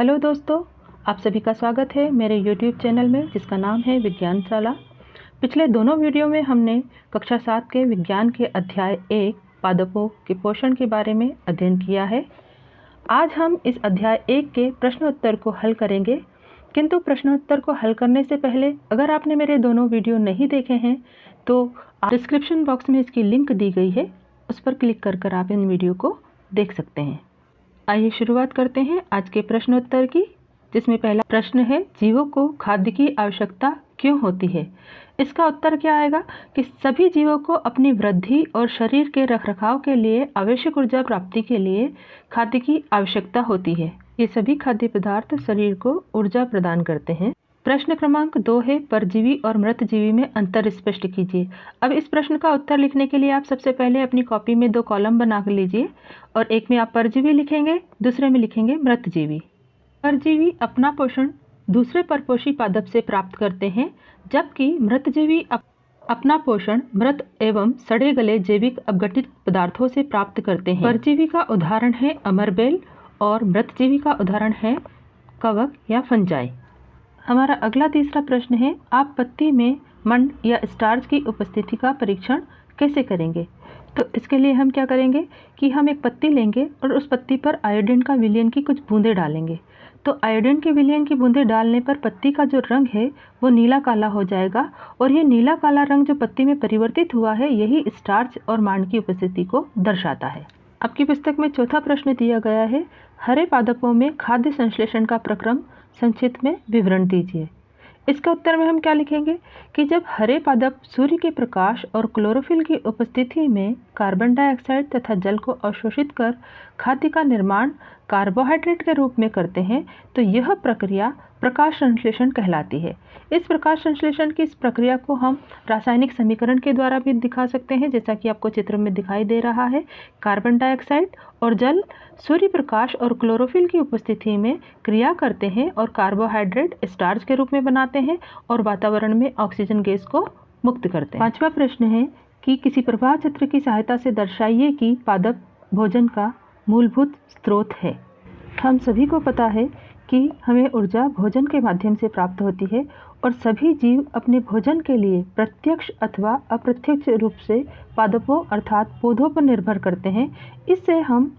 Hello दोस्तों, आप सभी का स्वागत है मेरे YouTube चैनल में जिसका नाम है विज्ञानशाला। पिछले दोनों वीडियो में हमने कक्षा 7 के विज्ञान के अध्याय 1 पादपों के पोषण के बारे में अध्ययन किया है। आज हम इस अध्याय 1 के प्रश्नोत्तर को हल करेंगे, किंतु प्रश्नोत्तर को हल करने से पहले अगर आपने मेरे दोनों वीडियो नहीं देखे हैं तो डिस्क्रिप्शन बॉक्स में इसकी लिंक दी गई है, उस पर क्लिक कर आप इन वीडियो को देख सकते हैं। आइए शुरुआत करते हैं आज के प्रश्नोत्तर की, जिसमें पहला प्रश्न है, जीवों को खाद्य की आवश्यकता क्यों होती है। इसका उत्तर क्या आएगा कि सभी जीवों को अपनी वृद्धि और शरीर के रखरखाव के लिए आवश्यक ऊर्जा प्राप्ति के लिए खाद्य की आवश्यकता होती है। ये सभी खाद्य पदार्थ शरीर को ऊर्जा प्रदान करते हैं। प्रश्न क्रमांक 2 है, परजीवी और मृतजीवी में अंतर स्पष्ट कीजिए। अब इस प्रश्न का उत्तर लिखने के लिए आप सबसे पहले अपनी कॉपी में 2 कॉलम बना कर लीजिए और एक में आप परजीवी लिखेंगे, दूसरे में लिखेंगे मृतजीवी। परजीवी अपना पोषण दूसरे परपोषी पादप से प्राप्त करते हैं, जबकि मृतजीवी अपना पोषण मृत एवं सड़े गले जैविक अपघटित पदार्थों से प्राप्त करते हैं। परजीवी का उदाहरण है अमरबेल और मृतजीवी का उदाहरण है कवक या फंजाई। हमारा अगला तीसरा प्रश्न है, आप पत्ती में मंड या स्टार्च की उपस्थिति का परीक्षण कैसे करेंगे। तो इसके लिए हम क्या करेंगे कि हम एक पत्ती लेंगे और उस पत्ती पर आयोडीन का विलयन की कुछ बूंदें डालेंगे। तो आयोडीन के विलयन की बूंदें डालने पर पत्ती का जो रंग है वो नीला काला हो जाएगा और ये नीला काला रंग जो पत्ती में परिवर्तित हुआ है यही स्टार्च और मांड की उपस्थिति को दर्शाता है। आपकी पुस्तक में चौथा प्रश्न दिया गया है, हरे पादपों में खाद्य संश्लेषण का प्रक्रम संक्षिप्त में विवरण दीजिए। इसका उत्तर में हम क्या लिखेंगे कि जब हरे पादप सूर्य के प्रकाश और क्लोरोफिल की उपस्थिति में कार्बन डाइऑक्साइड तथा जल को अवशोषित कर खाद्य का निर्माण कार्बोहाइड्रेट के रूप में करते हैं तो यह प्रक्रिया प्रकाश संश्लेषण कहलाती है। इस प्रकाश संश्लेषण की इस प्रक्रिया को हम रासायनिक समीकरण के द्वारा भी दिखा सकते हैं, जैसा कि आपको चित्र में दिखाई दे रहा है। कार्बन डाइऑक्साइड और जल सूर्य प्रकाश और क्लोरोफिल की उपस्थिति में क्रिया करते हैं और कार्बोहाइड्रेट स्टार्च के रूप में बनाते हैं और वातावरण में ऑक्सीजन गैस को मुक्त करते हैं। 5वां प्रश्न है कि किसी प्रवाह चित्र की सहायता से दर्शाइए कि पादप भोजन का मूलभूत स्रोत है। हम सभी को पता है कि हमें ऊर्जा भोजन के माध्यम से प्राप्त होती है और सभी जीव अपने भोजन के लिए प्रत्यक्ष अथवा अप्रत्यक्ष रूप से पादपों अर्थात पौधों पर निर्भर करते हैं। इससे हम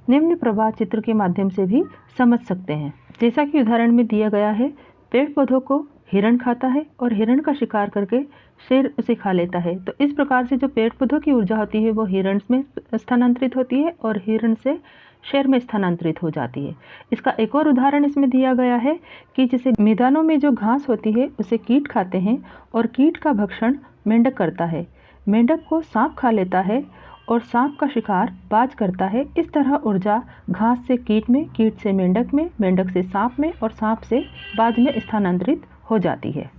निम्न प्रवाह चित्र के माध्यम से भी समझ सकते हैं। जैसा कि उदाहरण में दिया गया है, पेड़ पौधों को हिरण खाता है और हिरण का शिकार करके शेर उसे खा लेता है। तो इस प्रकार से जो पेड़ पौधों की ऊर्जा होती है वो हिरण में स्थानांतरित होती है और हिरण से शेर में स्थानांतरित हो जाती है। इसका एक और उदाहरण इसमें दिया गया है कि जैसे मैदानों में जो घास होती है उसे कीट खाते हैं और कीट का भक्षण मेंढक करता है। मेंढक को सांप खा लेता है और सांप का शिकार बाज करता है। इस तरह ऊर्जा घास से कीट में, कीट से मेंढक में, मेंढक से सांप में और सांप से बाज में स्थानांतरित हो जाती है।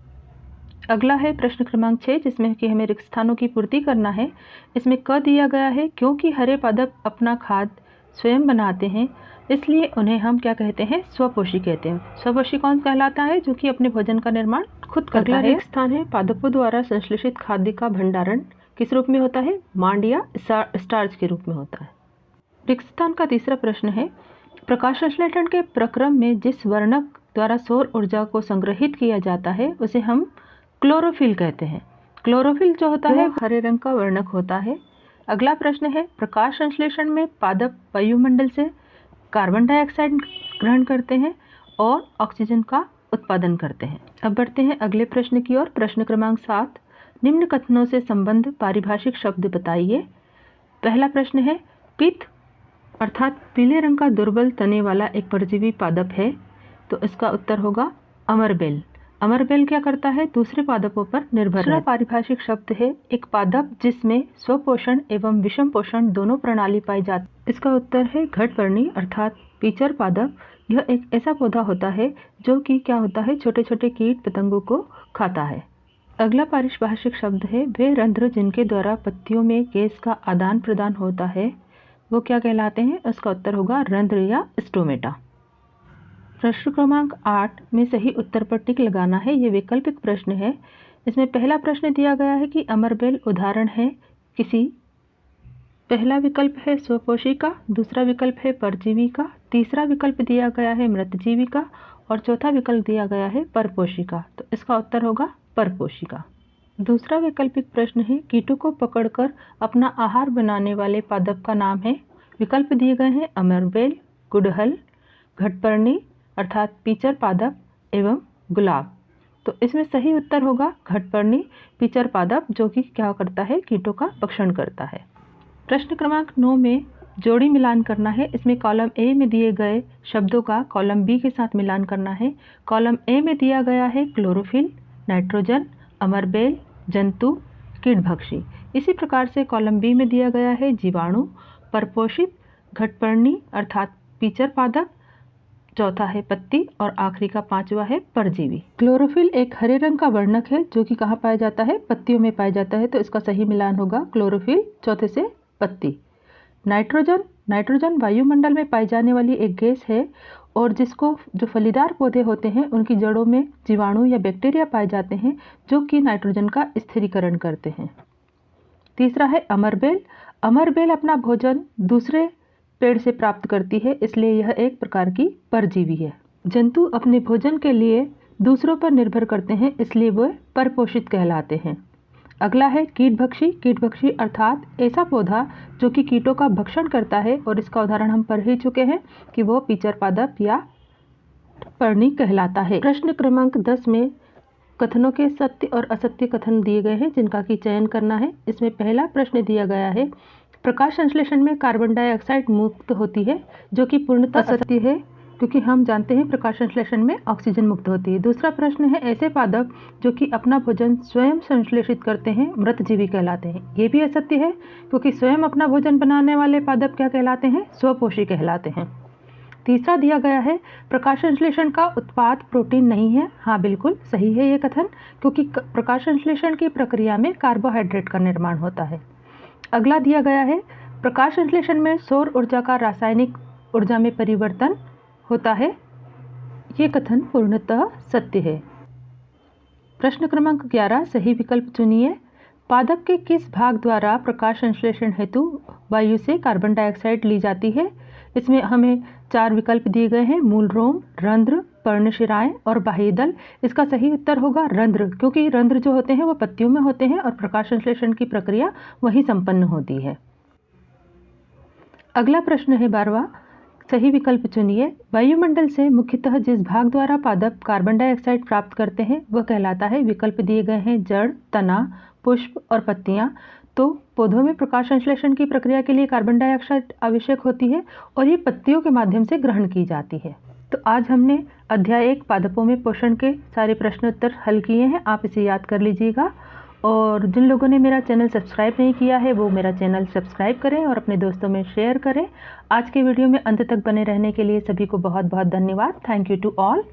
अगला है प्रश्न क्रमांक 6, जिसमें कि हमें रिक्त स्थानों की पूर्ति करना है। इसमें क दिया गया है, क्योंकि हरे पादप अपना खाद्य स्वयं बनाते हैं इसलिए उन्हें हम क्या कहते हैं, स्वपोषी कहते हैं। स्वपोषी कौन कहलाता है, जो कि अपने भोजन का निर्माण खुद करता है। अगला रिक्त स्थान है, पादपों द्वारा संश्लेषित खाद्य का भंडारण किस रूप में होता है, मांड या स्टार्च के रूप में होता है। रिक्त स्थान का तीसरा प्रश्न है, प्रकाश संश्लेषण के प्रक्रम में जिस वर्णक द्वारा सौर ऊर्जा को संग्रहित किया जाता है उसे हम क्लोरोफिल कहते हैं। क्लोरोफिल जो होता है हरे रंग का वर्णक होता है। अगला प्रश्न है, प्रकाश संश्लेषण में पादप वायुमंडल से कार्बन डाइऑक्साइड ग्रहण करते हैं और ऑक्सीजन का उत्पादन करते हैं। अब बढ़ते हैं अगले प्रश्न की ओर। प्रश्न क्रमांक 7, निम्न कथनों से संबंध पारिभाषिक शब्द बताइए। पहला प्रश्न है, पित्त अर्थात पीले रंग का दुर्बल तने वाला एक परजीवी पादप है, तो इसका उत्तर होगा अमरबेल। अमरबेल क्या करता है, दूसरे पादपों पर निर्भर है। पारिभाषिक शब्द है, एक पादप जिसमें स्वपोषण एवं विषम पोषण दोनों प्रणाली पाई जाती। इसका उत्तर है घटपर्णी अर्थात पीचर पादप। यह एक ऐसा पौधा होता है जो कि क्या होता है, छोटे छोटे कीट पतंगों को खाता है। अगला पारिभाषिक शब्द है, वे रंध्र जिनके द्वारा पत्तियों में गैस का आदान प्रदान होता है वो क्या कहलाते हैं। उसका उत्तर होगा रंध्र या स्टोमेटा। प्रश्न क्रमांक 8 में सही उत्तर पर टिक लगाना है। ये वैकल्पिक प्रश्न है। इसमें पहला प्रश्न दिया गया है कि अमरबेल उदाहरण है किसी, पहला विकल्प है स्वपोषी का, दूसरा विकल्प है परजीवी का, तीसरा विकल्प दिया गया है मृतजीविका और चौथा विकल्प दिया गया है परपोषिका। तो इसका उत्तर होगा परपोषिका। दूसरा वैकल्पिक प्रश्न है कीटों को पकड़कर अपना आहार बनाने वाले पादप का नाम है। विकल्प दिए गए हैं अमरबेल, गुड़हल, घटपर्णी अर्थात पीचर पादप एवं गुलाब। तो इसमें सही उत्तर होगा घटपर्णी पीचर पादप, जो कि क्या करता है, कीटों का भक्षण करता है। प्रश्न क्रमांक 9 में जोड़ी मिलान करना है। इसमें कॉलम ए में दिए गए शब्दों का कॉलम बी के साथ मिलान करना है। कॉलम ए में दिया गया है क्लोरोफिल, नाइट्रोजन, अमरबेल, जंतु, कीटभक्षी। इसी प्रकार से कॉलम बी में दिया गया है जीवाणु, परपोषित, घटपर्णी अर्थात पीचर पादप, चौथा है पत्ती और आखिरी का पांचवा है परजीवी। क्लोरोफिल एक हरे रंग का वर्णक है जो कि कहाँ पाया जाता है, पत्तियों में पाया जाता है। तो इसका सही मिलान होगा क्लोरोफिल, चौथे से पत्ती। नाइट्रोजन वायुमंडल में पाई जाने वाली एक गैस है और जिसको जो फलीदार पौधे होते हैं उनकी जड़ों में जीवाणु या बैक्टीरिया पाए जाते हैं जो कि नाइट्रोजन का स्थिरीकरण करते हैं। तीसरा है अमरबेल। अमरबेल अपना भोजन दूसरे पेड़ से प्राप्त करती है, इसलिए यह एक प्रकार की परजीवी है। जंतु अपने भोजन के लिए दूसरों पर निर्भर करते हैं, इसलिए वे परपोषित कहलाते हैं। अगला है कीटभक्षी। कीटभक्षी अर्थात ऐसा पौधा जो कि कीटों का भक्षण करता है, और इसका उदाहरण हम पढ़ ही चुके हैं कि वो पीचर पादप या पर्णी कहलाता है। प्रश्न क्रमांक 10 में कथनों के सत्य और असत्य कथन दिए गए हैं जिनका कि चयन करना है। इसमें पहला प्रश्न दिया गया है प्रकाश संश्लेषण में कार्बन डाइऑक्साइड मुक्त होती है, जो कि पूर्णतः असत्य है क्योंकि हम जानते हैं प्रकाश संश्लेषण में ऑक्सीजन मुक्त होती है। दूसरा प्रश्न है ऐसे पादप जो कि अपना भोजन स्वयं संश्लेषित करते हैं मृतजीवी कहलाते हैं। ये भी असत्य है क्योंकि स्वयं अपना भोजन बनाने वाले पादप क्या कहलाते हैं, स्वपोषी कहलाते हैं। तीसरा दिया गया है प्रकाश संश्लेषण का उत्पाद प्रोटीन नहीं है। हाँ, बिल्कुल सही है ये कथन, क्योंकि प्रकाश संश्लेषण की प्रक्रिया में कार्बोहाइड्रेट का निर्माण होता है। अगला दिया गया है प्रकाश संश्लेषण में सौर ऊर्जा का रासायनिक ऊर्जा में परिवर्तन होता है। ये कथन पूर्णतः सत्य है। प्रश्न क्रमांक 11 सही विकल्प चुनिए। पादप के किस भाग द्वारा प्रकाश संश्लेषण हेतु वायु से कार्बन डाइऑक्साइड ली जाती है? इसमें हमें 4 विकल्प दिए गए हैं, मूल रोम, रंध्र, पर्णशिराएं और बाह्यदल। इसका सही उत्तर होगा रंध्र, क्योंकि रंध्र जो होते हैं वो पत्तियों में होते हैं और प्रकाश संश्लेषण की प्रक्रिया वहीं संपन्न होती है। अगला प्रश्न है 12वां, सही विकल्प चुनिए। वायुमंडल से मुख्यतः जिस भाग द्वारा पादप कार्बन डाइऑक्साइड प्राप्त करते हैं वह कहलाता है। विकल्प दिए गए हैं जड़, तना, पुष्प और पत्तियां। तो पौधों में प्रकाश संश्लेषण की प्रक्रिया के लिए कार्बन डाइऑक्साइड आवश्यक होती है और ये पत्तियों के माध्यम से ग्रहण की जाती है। तो आज हमने अध्याय 1 पादपों में पोषण के सारे प्रश्न उत्तर हल किए हैं। आप इसे याद कर लीजिएगा, और जिन लोगों ने मेरा चैनल सब्सक्राइब नहीं किया है वो मेरा चैनल सब्सक्राइब करें और अपने दोस्तों में शेयर करें। आज के वीडियो में अंत तक बने रहने के लिए सभी को बहुत बहुत धन्यवाद। Thank you to all.